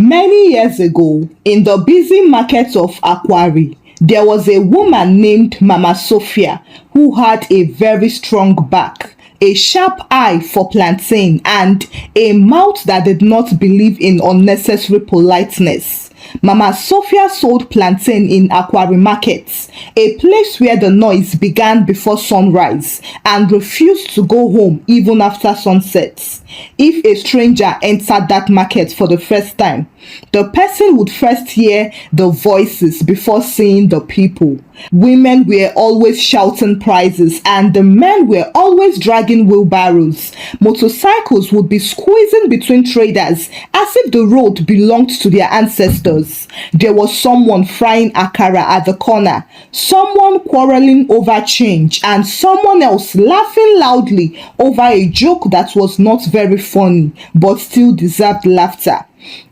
Many years ago, in the busy market of Akwari, there was a woman named Mama Sophia who had a very strong back, a sharp eye for plantain, and a mouth that did not believe in unnecessary politeness. Mama Sophia sold plantain in Akwari markets, a place where the noise began before sunrise, and refused to go home even after sunset. If a stranger entered that market for the first time, the person would first hear the voices before seeing the people. Women were always shouting prices, and the men were always dragging wheelbarrows. Motorcycles would be squeezing between traders as if the road belonged to their ancestors. There was someone frying akara at the corner, someone quarreling over change, and someone else laughing loudly over a joke that was not very funny but still deserved laughter.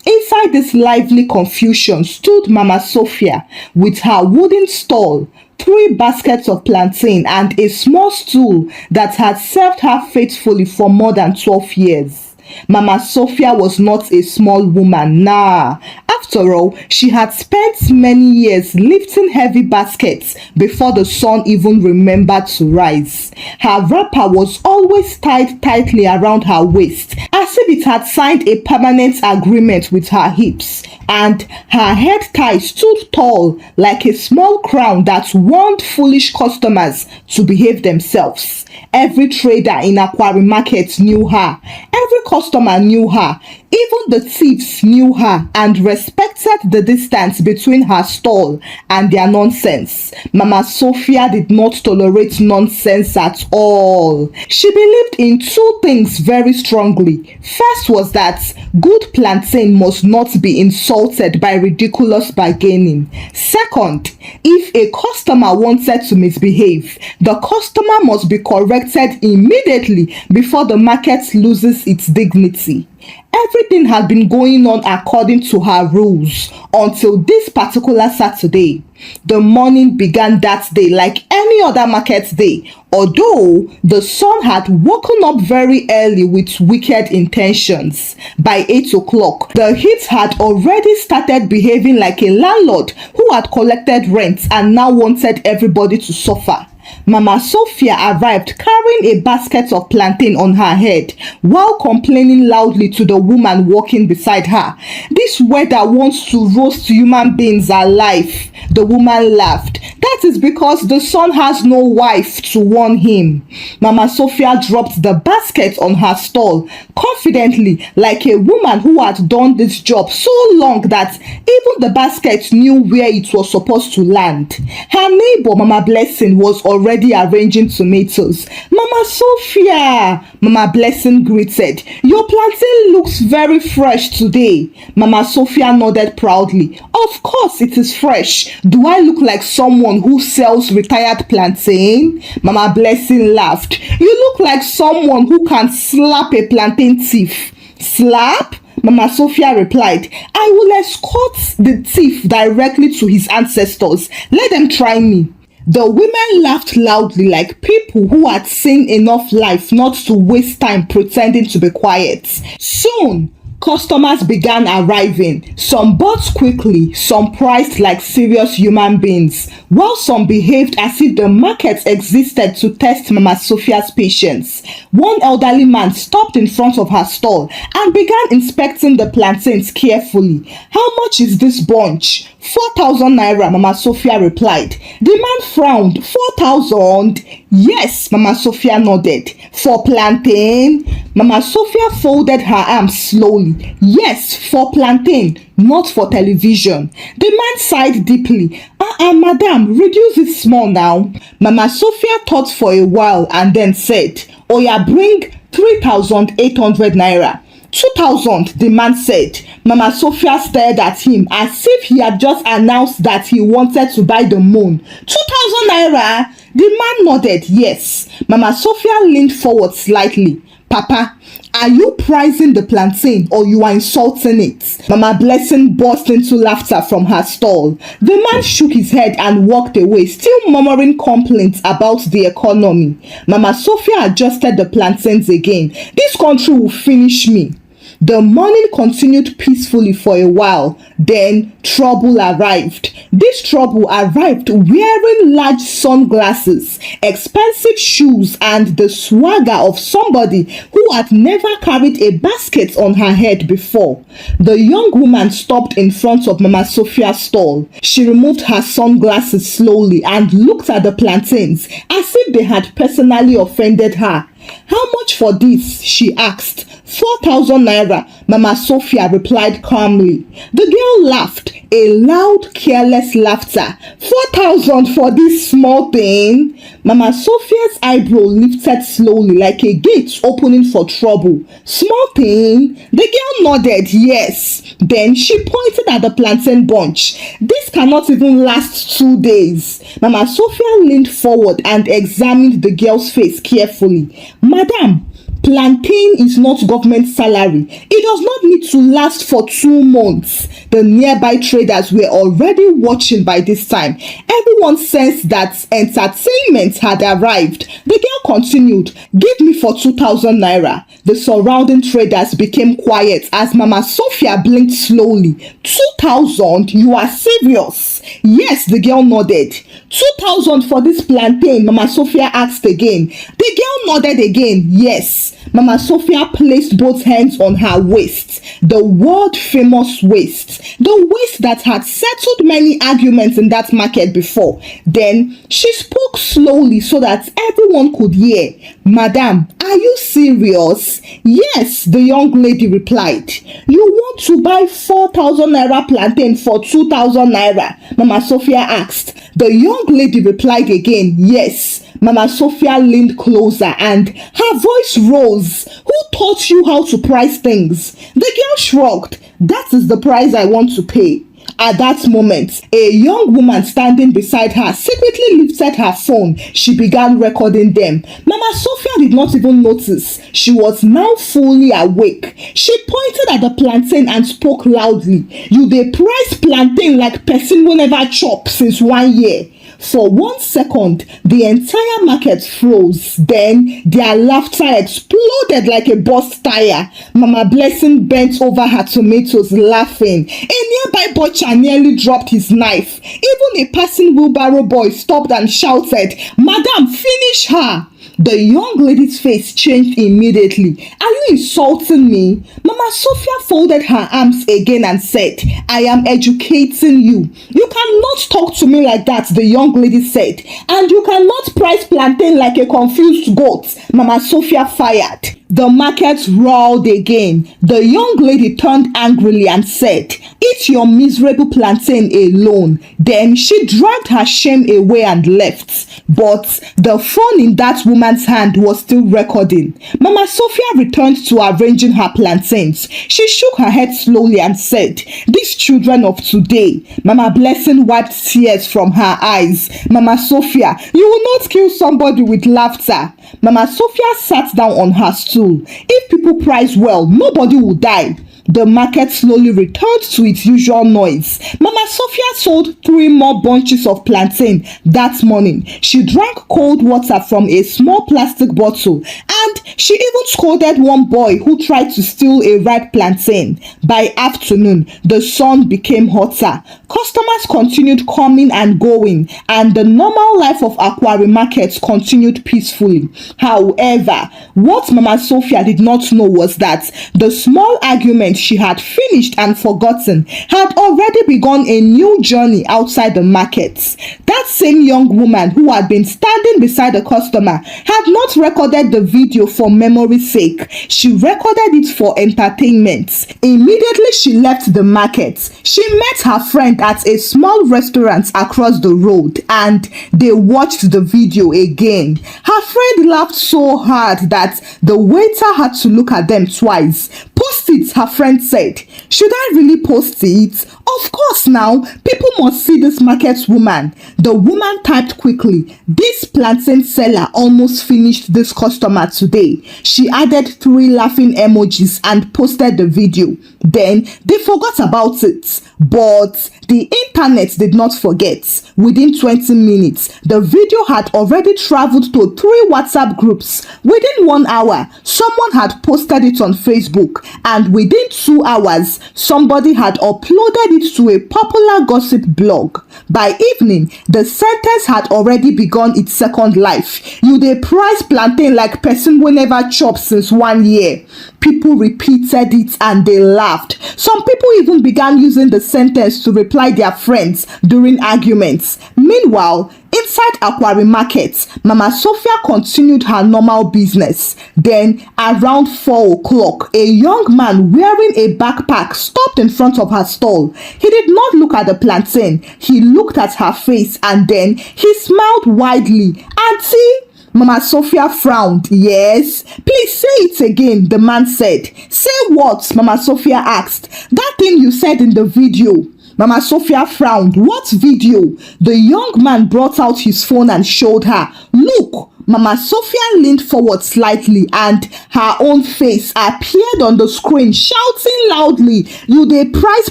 Inside this lively confusion stood Mama Sophia with her wooden stall, 3 baskets of plantain, and a small stool that had served her faithfully for more than 12 years. Mama Sophia was not a small woman, nah. After all, she had spent many years lifting heavy baskets before the sun even remembered to rise. Her wrapper was always tied tightly around her waist, as if it had signed a permanent agreement with her hips, and her head tie stood tall like a small crown that warned foolish customers to behave themselves. Every trader in Akwari market knew her. Every customer knew her. Even the thieves knew her and respected the distance between her stall and their nonsense. Mama Sophia did not tolerate nonsense at all. She believed in 2 things very strongly. First was that good plantain must not be insulted by ridiculous bargaining. Second, if a customer wanted to misbehave, the customer must be corrected immediately before the market loses its dignity. Everything had been going on according to her rules until this particular Saturday. The morning began that day like any other market day, although the sun had woken up very early with wicked intentions. By 8 o'clock, the heat had already started behaving like a landlord who had collected rent and now wanted everybody to suffer. Mama Sophia arrived carrying a basket of plantain on her head while complaining loudly to the woman walking beside her. "This weather wants to roast human beings alive," the woman laughed. "That is because the sun has no wife to warn him." Mama Sophia dropped the basket on her stall confidently, like a woman who had done this job so long that even the basket knew where it was supposed to land. Her neighbor, Mama Blessing, was already arranging tomatoes. "Mama Sophia," Mama Blessing greeted, "your plantain looks very fresh today." Mama Sophia nodded proudly. "Of course it is fresh. Do I look like someone who sells retired plantain?" Mama Blessing laughed. "You look like someone who can slap a plantain thief." "Slap?" Mama Sophia replied. "I will escort the thief directly to his ancestors. Let them try me." The women laughed loudly like people who had seen enough life not to waste time pretending to be quiet. Soon, customers began arriving. Some bought quickly, some priced like serious human beings, while some behaved as if the market existed to test Mama Sophia's patience. One elderly man stopped in front of her stall and began inspecting the plantains carefully. "How much is this bunch?" 4,000 naira, Mama Sophia replied. The man frowned. 4,000? Yes, Mama Sophia nodded. For plantain? Mama Sophia folded her arms slowly. Yes, for plantain, not for television. The man sighed deeply. Madam, reduce it small now. Mama Sophia thought for a while and then said, "Oya, bring 3,800 naira." 2,000, the man said. Mama Sophia stared at him as if he had just announced that he wanted to buy the moon. 2,000 naira? The man nodded yes. Mama Sophia leaned forward slightly. "Papa, are you pricing the plantain or you are insulting it?" Mama Blessing burst into laughter from her stall. The man shook his head and walked away, still murmuring complaints about the economy. Mama Sophia adjusted the plantains again. "This country will finish me." The morning continued peacefully for a while. Then trouble arrived. This trouble arrived wearing large sunglasses, expensive shoes, and the swagger of somebody who had never carried a basket on her head before. The young woman stopped in front of Mama Sophia's stall. She removed her sunglasses slowly and looked at the plantains as if they had personally offended her. "How much for this?" she asked. 4,000 naira, Mama Sophia replied calmly. The girl laughed, a loud, careless laughter. 4,000 for this small thing? Mama Sophia's eyebrow lifted slowly like a gate opening for trouble. Small thing? The girl nodded, yes. Then she pointed at the plantain bunch. This cannot even last 2 days. Mama Sophia leaned forward and examined the girl's face carefully. "Madam, plantain is not government salary. It does not need to last for 2 months. The nearby traders were already watching by this time. Everyone sensed that entertainment had arrived. The girl continued, "Give me for 2,000 naira. The surrounding traders became quiet as Mama Sophia blinked slowly. 2,000? You are serious? Yes, the girl nodded. 2,000 for this plantain? Mama Sophia asked again. The girl nodded again. Yes. Mama Sophia placed both hands on her waist, the world famous waist, the waist that had settled many arguments in that market before. Then she spoke slowly so that everyone could hear. "Madam, are you serious?" "Yes," the young lady replied. "You want to buy 4,000 naira plantain for 2,000 naira? Mama Sophia asked. The young lady replied again, "Yes." Mama Sophia leaned closer and her voice rose. "Who taught you how to price things?" The girl shrugged. "That is the price I want to pay." At that moment, a young woman standing beside her secretly lifted her phone. She began recording them. Mama Sophia did not even notice. She was now fully awake. She pointed at the plantain and spoke loudly. "You dey price plantain like person wey never chop since 1 year." For 1 second, the entire market froze. Then their laughter exploded like a burst tire. Mama Blessing bent over her tomatoes laughing. A nearby butcher nearly dropped his knife. Even a passing wheelbarrow boy stopped and shouted, "Madam, finish her!" The young lady's face changed immediately. "Are you insulting me?" Mama Sophia folded her arms again and said, "I am educating you." "You cannot talk to me like that," the young lady said. "And you cannot price plantain like a confused goat." Mama Sophia fired. The market roared again. The young lady turned angrily and said, "Eat your miserable plantain alone." Then she dragged her shame away and left. But the phone in that woman's hand was still recording. Mama Sophia returned to arranging her plantains. She shook her head slowly and said, "These children of today." Mama Blessing wiped tears from her eyes. "Mama Sophia, you will not kill somebody with laughter." Mama Sophia sat down on her stool. "If people price well, nobody will die." The market slowly returned to its usual noise. Mama Sophia sold 3 more bunches of plantain that morning. She drank cold water from a small plastic bottle, and she even scolded one boy who tried to steal a ripe plantain. By afternoon, the sun became hotter. Customers continued coming and going, and the normal life of Aquari markets continued peacefully. However, what Mama Sophia did not know was that the small argument she had finished and forgotten had already begun a new journey outside the market. That same young woman who had been standing beside the customer had not recorded the video for memory's sake. She recorded it for entertainment. Immediately she left the market, she met her friend at a small restaurant across the road, and they watched the video again. Her friend laughed so hard that the waiter had to look at them twice. "Post it," her friend said. "Should I really post it?" "Of course now. People must see this market woman." The woman typed quickly. "This plantain seller almost finished this customer today." She added 3 laughing emojis and posted the video. Then they forgot about it. But the internet did not forget. Within 20 minutes, the video had already traveled to 3 WhatsApp groups. Within 1 hour, someone had posted it on Facebook, and within 2 hours, somebody had uploaded it to a popular gossip blog. By evening, the sentence had already begun its second life. You dey price plantain like person wey never chop since 1 year. People repeated it and they laughed. Some people even began using the sentence to reply their friends during arguments. Meanwhile, inside Akwari Market, Mama Sophia continued her normal business. Then, around 4 o'clock, a young man wearing a backpack stopped in front of her stall. He did not look at the plantain. He looked at her face and then he smiled widely. "Auntie," Mama Sophia frowned. "Yes." "Please say it again," the man said. "Say what?" Mama Sophia asked. "That thing you said in the video." Mama Sophia frowned. "What video?" The young man brought out his phone and showed her. "Look." Mama Sophia leaned forward slightly and her own face appeared on the screen, shouting loudly, "You dey price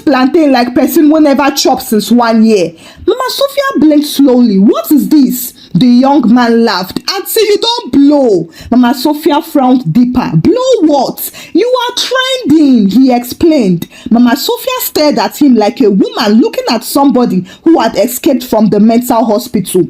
plantain like person wey never chop since 1 year." Mama Sophia blinked slowly. "What is this?" The young man laughed. "Auntie, you don't blow." Mama Sophia frowned deeper. "Blow what?" "You are trending," he explained. Mama Sophia stared at him like a woman looking at somebody who had escaped from the mental hospital.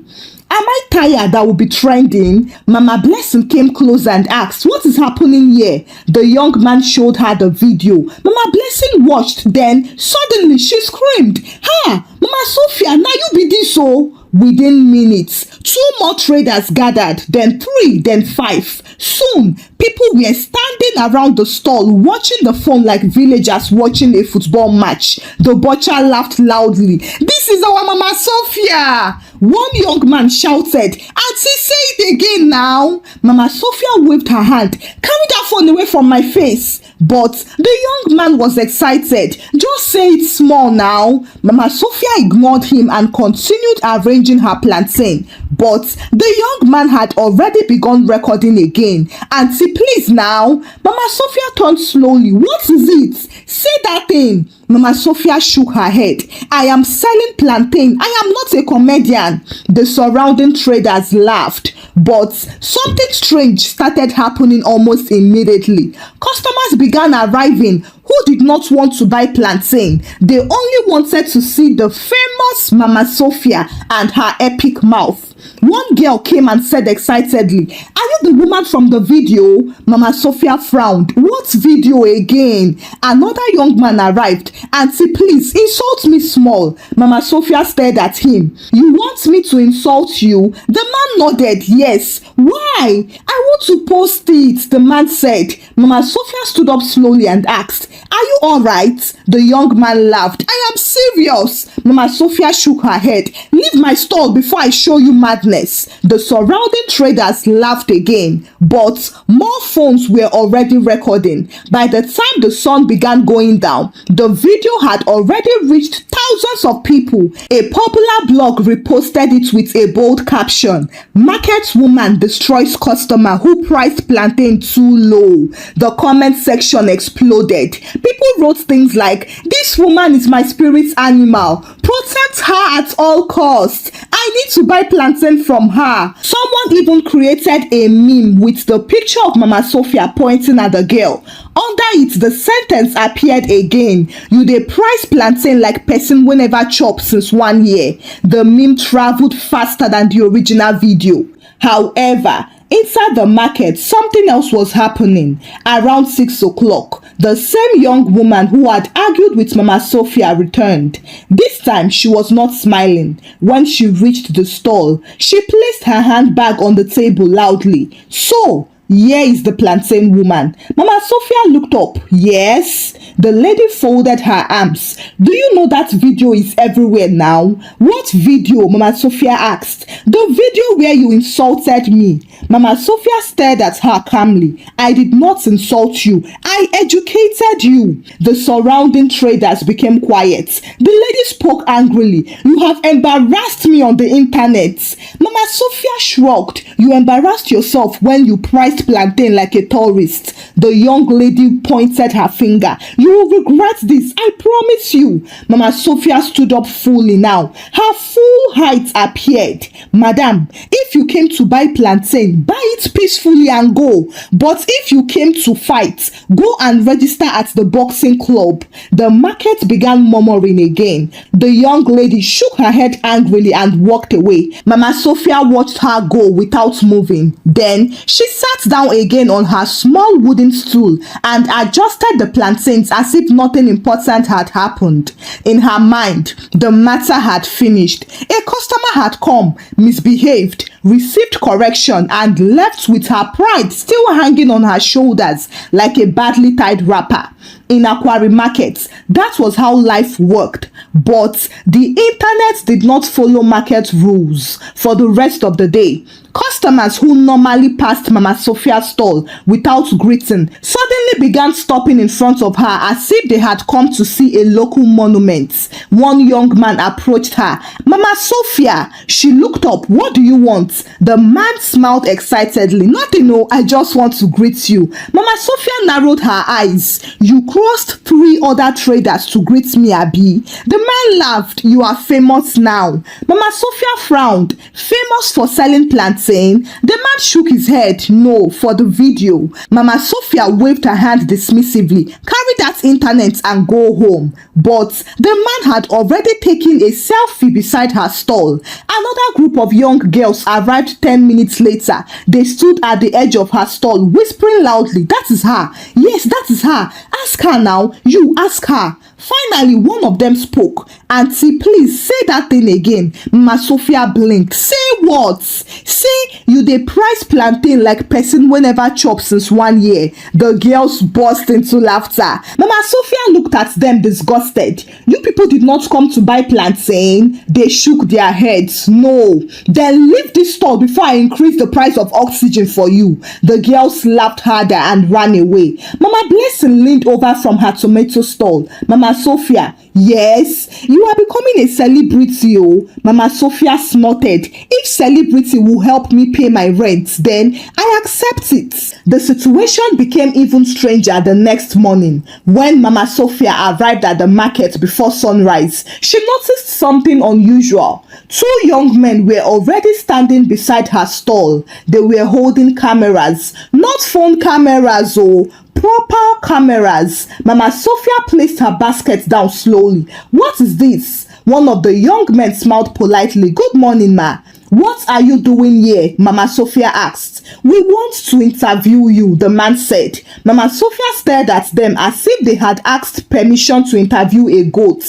"Am I tired that will be trending?" Mama Blessing came close and asked, "What is happening here?" The young man showed her the video. Mama Blessing watched. Then suddenly she screamed, "Ha! Mama Sophia, now you be this oh." Within minutes, 2 more traders gathered, then 3, then 5. Soon, people were standing around the stall watching the phone like villagers watching a football match. The butcher laughed loudly. "This is our Mama Sophia!" One young man shouted, "Auntie, say it again now." Mama Sophia waved her hand. "Carry that phone away from my face." But the young man was excited. "Just say it small now." Mama Sophia ignored him and continued arranging her plantain. But the young man had already begun recording again. "Auntie, please now." Mama Sophia turned slowly. "What is it? Say that thing." Mama Sophia shook her head. "I am selling plantain. I am not a comedian." The surrounding traders laughed. But something strange started happening almost immediately. Customers began arriving who did not want to buy plantain. They only wanted to see the famous Mama Sophia and her epic mouth. One girl came and said excitedly, "Are you the woman from the video?" Mama Sophia frowned. "What video again?" Another young man arrived. "Auntie, please insult me small." Mama Sophia stared at him. "You want me to insult you?" The man nodded. "Yes." "Why?" "I want to post it," the man said. Mama Sophia stood up slowly and asked, "Are you all right?" The young man laughed. "I am serious." Mama Sophia shook her head. "Leave my stall before I show you madness." The surrounding traders laughed again, but more phones were already recording. By the time the sun began going down, the video had already reached thousands of people. A popular blog reposted it with a bold caption, "Market woman destroys customer who priced plantain too low." The comment section exploded. People wrote things like, "This woman is my spirit animal. Protect her at all costs. I need to buy plantain from her." Someone even created a meme with the picture of Mama Sophia pointing at the girl. Under it, the sentence appeared again, "You dey price plantain like person wey never chop since 1 year." The meme traveled faster than the original video. However, inside the market, something else was happening. Around 6 o'clock, the same young woman who had argued with Mama Sophia returned. This time, she was not smiling. When she reached the stall, she placed her handbag on the table loudly. "So, here is the plantain woman." Mama Sophia looked up. "Yes." The lady folded her arms. "Do you know that video is everywhere now?" "What video?" Mama Sophia asked. "The video where you insulted me." Mama Sophia stared at her calmly. "I did not insult you. I educated you." The surrounding traders became quiet. The lady spoke spoke angrily. "You have embarrassed me on the internet." Mama Sophia shrugged. "You embarrassed yourself when you priced plantain like a tourist." The young lady pointed her finger. "You will regret this, I promise you." Mama Sophia stood up fully now. Her full height appeared. "Madam, if you came to buy plantain, buy it peacefully and go. But if you came to fight, go and register at the boxing club." The market began murmuring again. The young lady shook her head angrily and walked away. Mama Sophia watched her go without moving. Then she sat down again on her small wooden stool and adjusted the plantains as if nothing important had happened. In her mind, the matter had finished. A customer had come, misbehaved, received correction, and left with her pride still hanging on her shoulders like a badly tied wrapper. In Aquari markets, that was how life worked. But the internet did not follow market rules for the rest of the day. Customers who normally passed Mama Sophia's stall without greeting suddenly began stopping in front of her as if they had come to see a local monument. One young man approached her. "Mama Sophia." She looked up. "What do you want?" The man smiled excitedly. "Nothing, no, I just want to greet you." Mama Sophia narrowed her eyes. "You crossed 3 other traders to greet me, Abi?" The man laughed. "You are famous now." Mama Sophia frowned. "Famous for selling plantains?" The man shook his head. "No, for the video." Mama Sophia waved her hand dismissively. "Carry that internet and go home." But the man had already taken a selfie beside her stall. Another group of young girls arrived 10 minutes later. They stood at the edge of her stall, whispering loudly, "That is her. Yes, that is her. Ask her now. You ask her." Finally, one of them spoke. "Auntie, please say that thing again." Mama Sophia blinked. "Say what?" "Say you dey price plantain like person wey never chop since 1 year." The girls burst into laughter. Mama Sophia looked at them disgusted. "You people did not come to buy plantain?" They shook their heads. "No." "Then leave this store before I increase the price of oxygen for you." The girls laughed harder and ran away. Mama Blessing leaned over from her tomato stall. "Mama Sophia." "Yes." "You are becoming a celebrity, oh." Mama Sophia snorted. "If celebrity will help me pay my rent, then I accept it." The situation became even stranger the next morning. When Mama Sophia arrived at the market before sunrise, she noticed something unusual. 2 young men were already standing beside her stall. They were holding cameras. Not phone cameras, oh, proper cameras. Mama Sophia placed her basket down slowly. "What is this?" One of the young men smiled politely. "Good morning, ma." "What are you doing here?" Mama Sophia asked. "We want to interview you," the man said. Mama Sophia stared at them as if they had asked permission to interview a goat.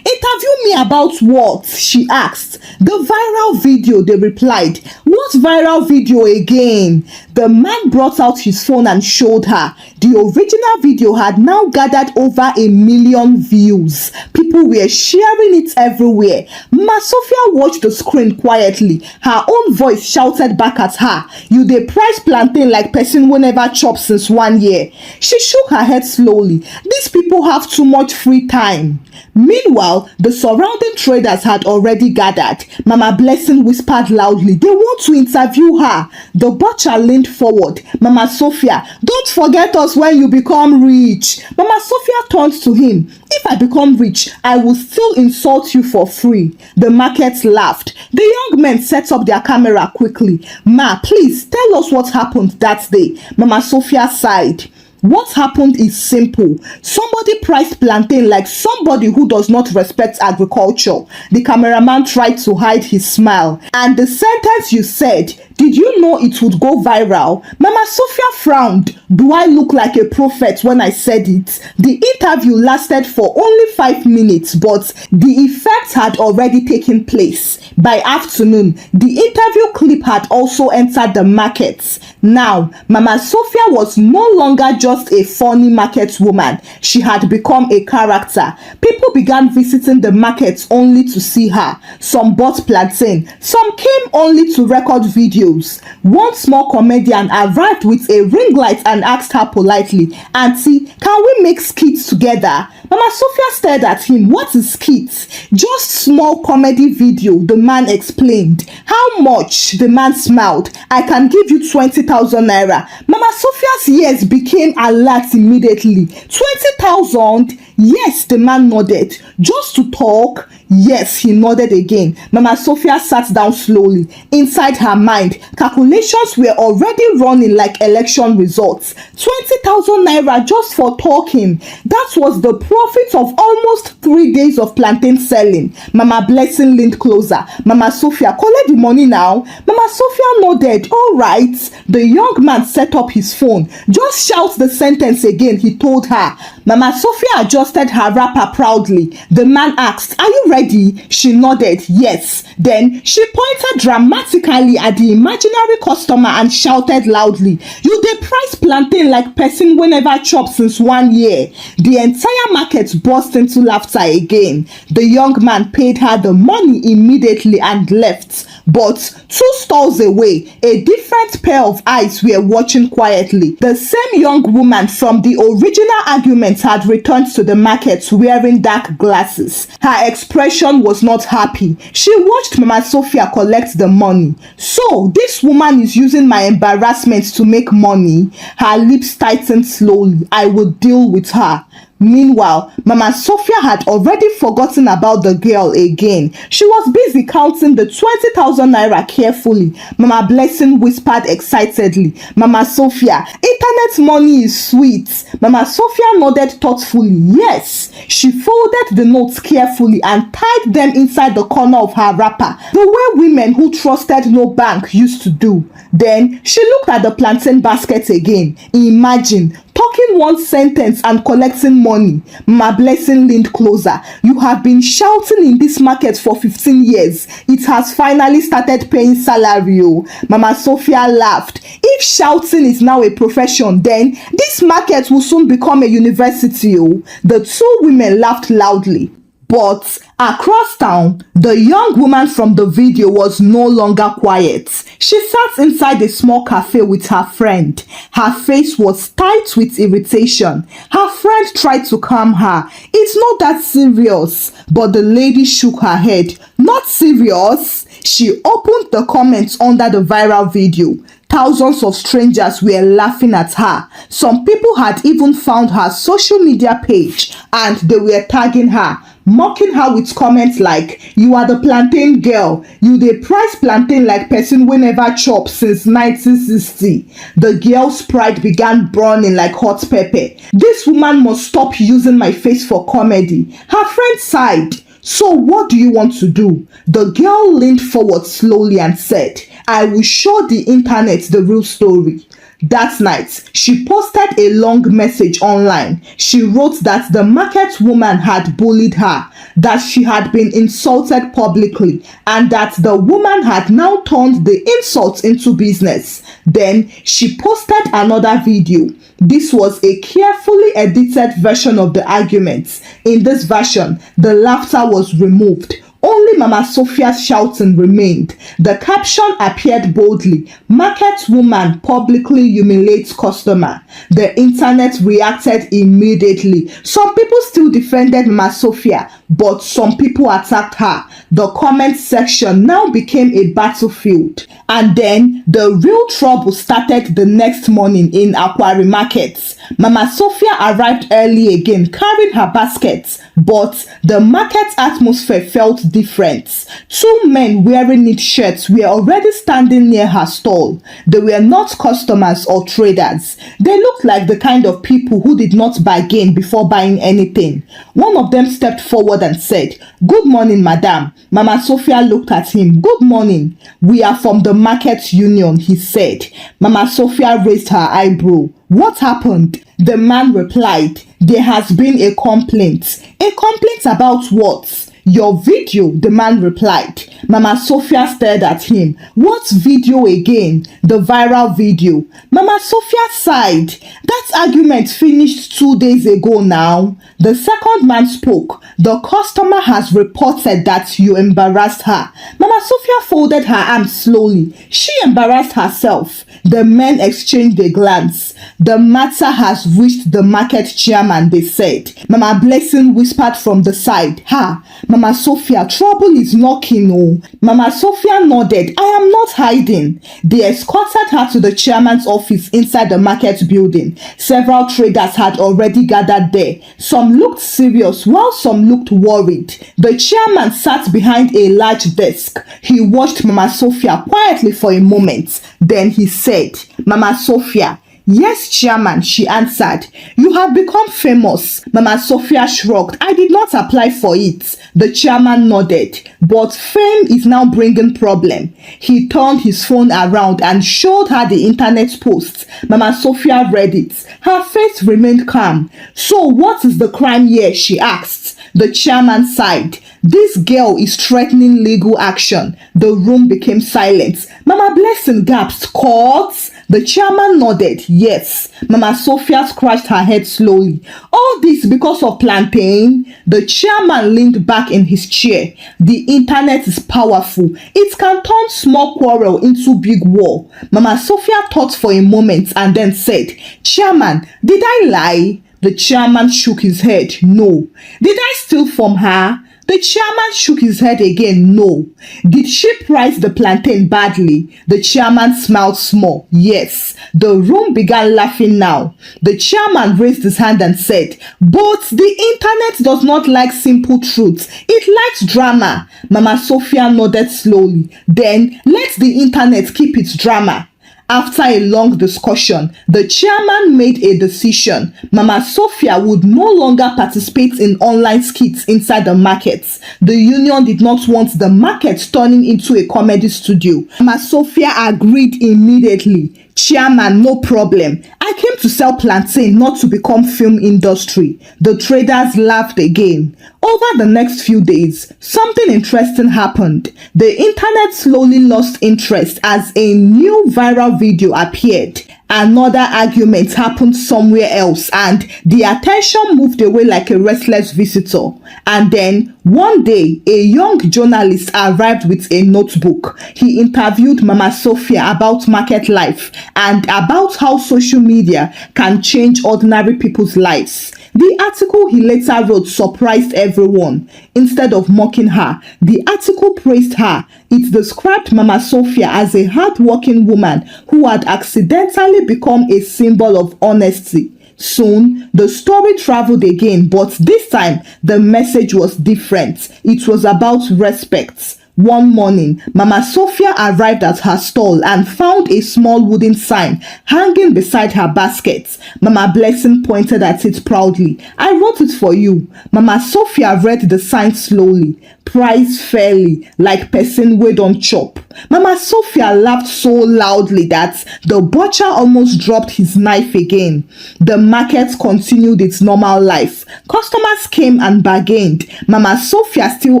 "Interview me about what?" she asked. "The viral video," they replied. "What viral video again?" The man brought out his phone and showed her. The original video had now gathered over 1 million views. People were sharing it everywhere. Mama Sophia watched the screen quietly. Her own voice shouted back at her. "You dey price plantain like person wey never chop since 1 year." She shook her head slowly. "These people have too much free time." Meanwhile, the surrounding traders had already gathered. Mama Blessing whispered loudly, "They want to interview her." The butcher leaned forward. "Mama Sophia, don't forget us when you become rich." Mama Sophia turned to him. "If I become rich, I will still insult you for free." The market laughed. The young men set up their camera quickly. "Ma, please tell us what happened that day." Mama Sophia sighed. What happened is simple. Somebody priced plantain like somebody who does not respect agriculture. The cameraman tried to hide his smile. "And the sentence you said, did you know it would go viral?" Mama Sophia frowned. "Do I look like a prophet when I said it?" The interview lasted for only 5 minutes, but the effect had already taken place. By afternoon, the interview clip had also entered the market. Now, Mama Sophia was no longer just a funny market woman. She had become a character. People began visiting the market only to see her. Some bought plantain. Some came only to record video. videos. One small comedian arrived with a ring light and asked her politely, "Auntie, can we make skits together?" Mama Sophia stared at him. "What is skits?" "Just small comedy video," the man explained. "How much?" The man smiled. "I can give you 20,000 naira. Mama Sophia's ears became alert immediately. 20,000? Yes, the man nodded. "Just to talk?" "Yes," he nodded again. Mama Sophia sat down slowly. Inside her mind, calculations were already running like election results. 20,000 naira just for talking. That was the profit of almost 3 days of plantain selling. Mama Blessing leaned closer. "Mama Sophia, collect the money now." Mama Sophia nodded. "All right." The young man set up his phone. "Just shout the sentence again," he told her. Mama Sophia adjusted her wrapper proudly. The man asked, "Are you ready?" She nodded. "Yes." Then she pointed dramatically at the imaginary customer and shouted loudly, "You dey price plantain like person wey never chop since 1 year." The entire market burst into laughter again. The young man paid her the money immediately and left. But 2 stalls away, a different pair of eyes were watching quietly. The same young woman from the original argument had returned to the market wearing dark glasses. Her expression was not happy. She watched Mama Sophia collect the money. "So, this woman is using my embarrassment to make money." Her lips tightened slowly. "I will deal with her." Meanwhile, Mama Sophia had already forgotten about the girl again. She was busy counting the 20,000 naira carefully. Mama Blessing whispered excitedly, "Mama Sophia, internet money is sweet." Mama Sophia nodded thoughtfully. Yes. She folded the notes carefully and tied them inside the corner of her wrapper, the way women who trusted no bank used to do. Then she looked at the plantain basket again. Imagine talking one sentence and collecting money. Mama Blessing leaned closer. "You have been shouting in this market for 15 years. It has finally started paying salary." Oh. Mama Sophia laughed. "If shouting is now a profession, then this market will soon become a university." Oh. The 2 women laughed loudly. But across town, the young woman from the video was no longer quiet. She sat inside a small cafe with her friend. Her face was tight with irritation. Her friend tried to calm her. "It's not that serious." But the lady shook her head. "Not serious?" She opened the comments under the viral video. Thousands of strangers were laughing at her. Some people had even found her social media page and they were tagging her, mocking her with comments like, "You are the plantain girl. You dey price plantain like person wey never chop since 1960. The girl's pride began burning like hot pepper. "This woman must stop using my face for comedy." Her friend sighed. "So what do you want to do?" The girl leaned forward slowly and said, "I will show the internet the real story." That night, she posted a long message online. She wrote that the market woman had bullied her, that she had been insulted publicly, and that the woman had now turned the insults into business. Then she posted another video. This was a carefully edited version of the argument. In this version, the laughter was removed. Only Mama Sophia's shouting remained. The caption appeared boldly, "Market woman publicly humiliates customer." The internet reacted immediately. Some people still defended Mama Sophia, but some people attacked her. The comment section now became a battlefield. And then the real trouble started the next morning in Aquari Market. Mama Sophia arrived early again carrying her basket, but the market atmosphere felt different. 2 men wearing neat shirts were already standing near her stall. They were not customers or traders. They looked like the kind of people who did not bargain before buying anything. One of them stepped forward and said, "Good morning, madam." Mama Sophia looked at him. "Good morning. We are from the market union," he said. Mama Sophia raised her eyebrow. "What happened?" The man replied, "There has been a complaint." "A complaint about what?" "Your video," the man replied. Mama Sophia stared at him. "What video again?" "The viral video." Mama Sophia sighed. "That argument finished 2 days ago now." The second man spoke. "The customer has reported that you embarrassed her." Mama Sophia folded her arms slowly. She embarrassed herself. The men exchanged a glance. "The matter has reached the market chairman," they said. Mama Blessing whispered from the side. "Ha, Mama Sophia, trouble is knocking, oh." Mama Sophia nodded. "I am not hiding." They escorted her to the chairman's office inside the market building. Several traders had already gathered there. Some looked serious while some looked worried. The chairman sat behind a large desk. He watched Mama Sophia quietly for a moment. Then he said, "Mama Sophia." "Yes, chairman," she answered. "You have become famous." Mama Sophia shrugged. "I did not apply for it." The chairman nodded. "But fame is now bringing problem." He turned his phone around and showed her the internet post. Mama Sophia read it. Her face remained calm. "So what is the crime here?" she asked. The chairman sighed. "This girl is threatening legal action." The room became silent. Mama Blessing gasped. "Court?" The chairman nodded. "Yes." Mama Sophia scratched her head slowly. "All this because of Plantain?" The chairman leaned back in his chair. "The internet is powerful. It can turn small quarrel into big war." Mama Sophia thought for a moment and then said, "Chairman, did I lie?" The chairman shook his head. "No." "Did I steal from her?" The chairman shook his head again. "No." "Did she price the plantain badly?" The chairman smiled small. "Yes." The room began laughing now. The chairman raised his hand and said, "But the internet does not like simple truths. It likes drama." Mama Sophia nodded slowly. "Then let the internet keep its drama." After a long discussion, the chairman made a decision. Mama Sophia would no longer participate in online skits inside the markets. The union did not want the market turning into a comedy studio. Mama Sophia agreed immediately. "Chairman, no problem. I came to sell plantain, not to become film industry." The traders laughed again. Over the next few days, something interesting happened. The internet slowly lost interest as a new viral video appeared. Another argument happened somewhere else and the attention moved away like a restless visitor. And then one day, a young journalist arrived with a notebook. He interviewed Mama Sophia about market life and about how social media can change ordinary people's lives. The article he later wrote surprised everyone. Instead of mocking her, the article praised her. It described Mama Sophia as a hardworking woman who had accidentally become a symbol of honesty. Soon, the story traveled again, but this time, the message was different. It was about respect. One morning, Mama Sophia arrived at her stall and found a small wooden sign hanging beside her basket. Mama Blessing pointed at it proudly. "I wrote it for you." Mama Sophia read the sign slowly. "Price fairly, like person wey don chop." Mama Sophia laughed so loudly that the butcher almost dropped his knife again. The market continued its normal life. Customers came and bargained. Mama Sophia still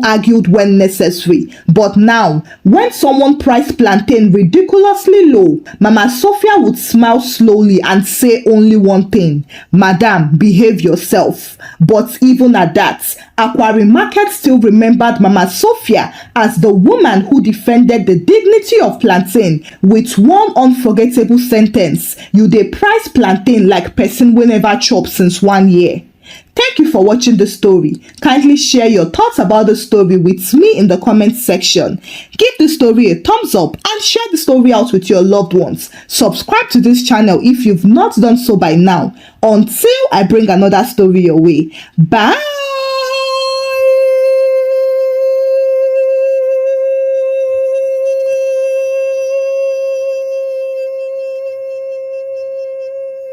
argued when necessary. But now, when someone priced plantain ridiculously low, Mama Sophia would smile slowly and say only one thing: "Madam, behave yourself." But even at that, Aquari Market still remembered Mama Sophia as the woman who defended the dignity of plantain with one unforgettable sentence: "You dey price plantain like person wey never chop since 1 year." Thank you for watching the story. Kindly share your thoughts about the story with me in the comment section. Give the story a thumbs up and share the story out with your loved ones. Subscribe to this channel if you've not done so by now. Until I bring another story your way. Bye.